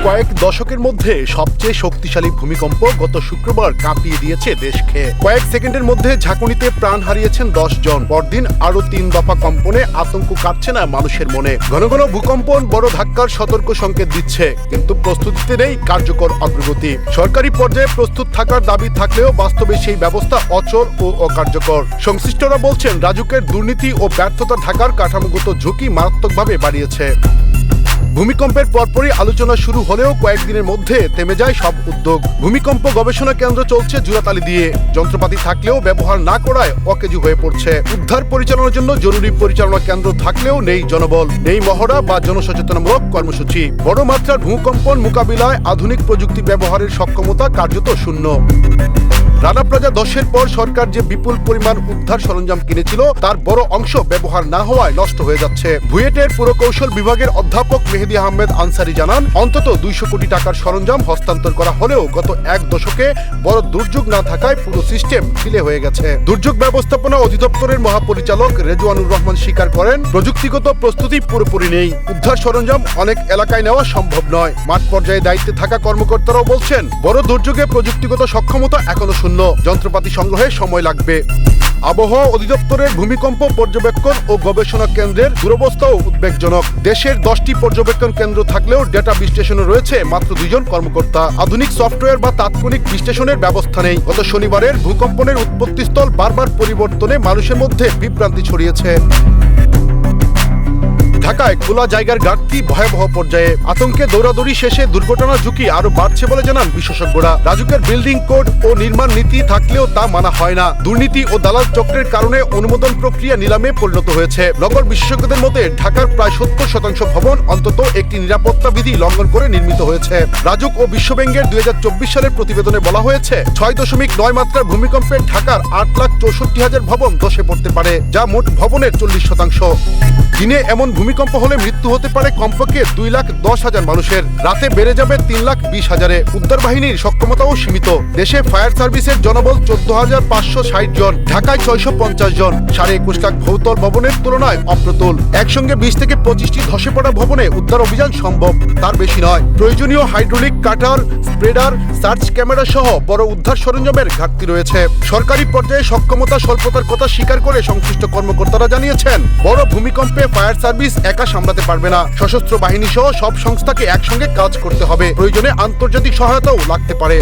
কয়েক দশকের মধ্যে সবচেয়ে শক্তিশালী ভূমিকম্প গত শুক্রবার কাঁপিয়ে দিয়েছে দেশকে। কয়েক সেকেন্ডের মধ্যে ঝাঁকুনিতে প্রাণ হারিয়েছেন 10 জন। পরদিন আরো 3 দফা কম্পনে আতঙ্ক কাটছে না মানুষের মনে। ঘন ঘন ভূকম্পন বড় ধাক্কার সতর্ক সংকেত দিচ্ছে, কিন্তু প্রস্তুতিতে নেই কার্যকর অগ্রগতি। সরকারি পর্যায়ে প্রস্তুত থাকার দাবি থাকলেও বাস্তবে সেই ব্যবস্থা অচল ও অকার্যকর। সংশ্লিষ্টরা বলছেন, রাজুকের দুর্নীতি ও ব্যর্থতা ঢাকার কাঠামোগত ঝুঁকি মারাত্মকভাবে বাড়িয়েছে। ভূমিকম্পের পরপরই আলোচনা শুরু হলেও কয়েকদিনের মধ্যে থেমে যায় সব উদ্যোগ। ভূমিকম্প গবেষণা কেন্দ্র চলছে জোড়াতালি দিয়ে, যন্ত্রপাতি থাকলেও ব্যবহার না করায় অকেজু হয়ে পড়ছে। উদ্ধার পরিচালনার জন্য জরুরি পরিচালনা কেন্দ্র থাকলেও নেই জনবল, নেই মহড়া বা জনসচেতনমূলক কর্মসূচি। বড় মাত্রার ভূকম্পন মোকাবিলায় আধুনিক প্রযুক্তি ব্যবহারের সক্ষমতা কার্যত শূন্য। রানা প্লাজা ধসের পর সরকার যে বিপুল পরিমাণ উদ্ধার সরঞ্জাম কিনেছিল, তার বড় অংশ ব্যবহার না হওয়ায় নষ্ট হয়ে যাচ্ছে। বুয়েটের পুরকৌশল বিভাগের অধ্যাপক মেহেদী আহমেদ আনসারি জানান, অন্তত 200 কোটি টাকার সরঞ্জাম হস্তান্তর করা হলেও গত এক দশকে বড় দুর্যোগ না থাকায় পুরো সিস্টেম ঢিলে হয়ে গেছে। দুর্যোগ ব্যবস্থাপনা অধিদপ্তরের মহাপরিচালক রেজওয়ানুর রহমান স্বীকার করেন, প্রযুক্তিগত প্রস্তুতি পুরোপুরি নেই। উদ্ধার সরঞ্জাম অনেক এলাকায় নেওয়া সম্ভব নয়। মাঠ পর্যায়ে দায়িত্বে থাকা কর্মকর্তারাও বলছেন, বড় দুর্যোগে প্রযুক্তিগত সক্ষমতা এখনো শূন্য, যন্ত্রপাতি সংগ্রহে সময় লাগবে। আবহাওয়া অধিদপ্তরের ভূমিকম্প পর্যবেক্ষণ ও গবেষণা কেন্দ্রের দুরবস্থাও উদ্বেগজনক। দেশের 10টি পর্যবেক্ষণ কেন্দ্র থাকলেও ডেটা বিশ্লেষণে রয়েছে মাত্র 2 জন কর্মকর্তা। আধুনিক সফটওয়্যার বা তাৎক্ষণিক বিশ্লেষণের ব্যবস্থা নেই। গত শনিবারের ভূকম্পনের উৎপত্তিস্থল বারবার পরিবর্তনে মানুষের মধ্যে বিভ্রান্তি ছড়িয়েছে। ঢাকায় খোলা জায়গার ঘাটতি ভয়াবহ পর্যায়ে। আতঙ্কে দৌড়াদৌড়ি শেষে দুর্ঘটনার ঝুঁকি আরো বাড়ছে বলে জানান বিশেষজ্ঞরা। রাজুকের বিল্ডিং কোড ও নির্মাণ নীতি থাকলেও তা মানা হয় না। দুর্নীতি ও দালাল চক্রের কারণে অনুমোদন প্রক্রিয়া নিলামে পরিণত হয়েছে। নগর বিশেষজ্ঞদের মতে, ঢাকার প্রায় 70% ভবন অন্তত একটি নিরাপত্তা বিধি লঙ্ঘন করে নির্মিত হয়েছে। রাজুক ও বিশ্বব্যাংকের 2024 সালের প্রতিবেদনে বলা হয়েছে, 6.9 মাত্রার ভূমিকম্পে ঢাকার 8,64,000 ভবন ধসে পড়তে পারে, যা মোট ভবনের 40%। দিনে এমন ভূমিকম্প হলে মৃত্যু হতে পারে কমপক্ষে 2,10,000 মানুষের। রাতে বেড়ে যাবে 3,20,000-এ। উদ্ধার বাহিনীর সক্ষমতাও সীমিত। দেশে ফায়ার সার্ভিসের জনবল 14,560 জন, ঢাকায় 650 জন। 21.5 লাখ বহুতল ভবনের তুলনায় অপ্রতুল। একসঙ্গে 20 থেকে 25টি ধসে পড়া ভবনে উদ্ধার অভিযান সম্ভব, তার বেশি নয়। প্রয়োজনীয় হাইড্রোলিক কাটার, স্প্রেডার, সার্চ ক্যামেরা সহ বড় উদ্ধার সরঞ্জামের ঘাটতি রয়েছে। সরকারি পর্যায়ে সক্ষমতা স্বল্পতার কথা স্বীকার করে সংশ্লিষ্ট কর্মকর্তারা জানিয়েছেন, বড় ভূমিকম্পে ফায়ার সার্ভিস একা সামলাতে পারবে না। সশস্ত্র বাহিনী সহ সব সংস্থাকে একসঙ্গে কাজ করতে হবে। প্রয়োজনে আন্তর্জাতিক সহায়তাও লাগতে পারে।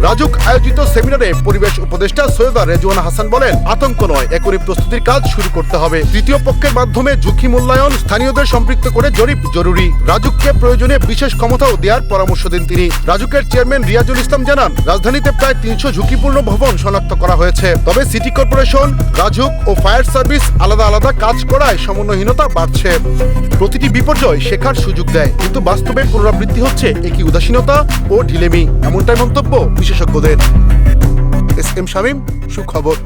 রাজুক আয়োজিত সেমিনারে পরিবেশ উপদেষ্টা সৈয়দা রেজওয়ানা হাসান বলেন, আতঙ্ক নয়, এখনই প্রস্তুতির কাজ শুরু করতে হবে। তৃতীয় পক্ষের মাধ্যমে ঝুঁকি মূল্যায়ন, স্থানীয়দের সম্পৃক্ত করে জরিপ জরুরি। রাজুককে প্রয়োজনে বিশেষ ক্ষমতাও দেওয়ার পরামর্শ দেন তিনি। রাজুকের চেয়ারম্যান রিয়াজুল ইসলাম জানান, রাজধানীতে প্রায় 300 ঝুঁকিপূর্ণ ভবন শনাক্ত করা হয়েছে। তবে সিটি কর্পোরেশন, রাজুক ও ফায়ার সার্ভিস আলাদা আলাদা কাজ করায় সমন্বয়হীনতা বাড়ছে। প্রতিটি বিপর্যয় শেখার সুযোগ দেয়, কিন্তু বাস্তবে পুনরাবৃত্তি হচ্ছে একই উদাসীনতা ও ঢিলেমি, এমনটাই মন্তব্য বিশেষজ্ঞদের। এস এম শামীম, সুখবর।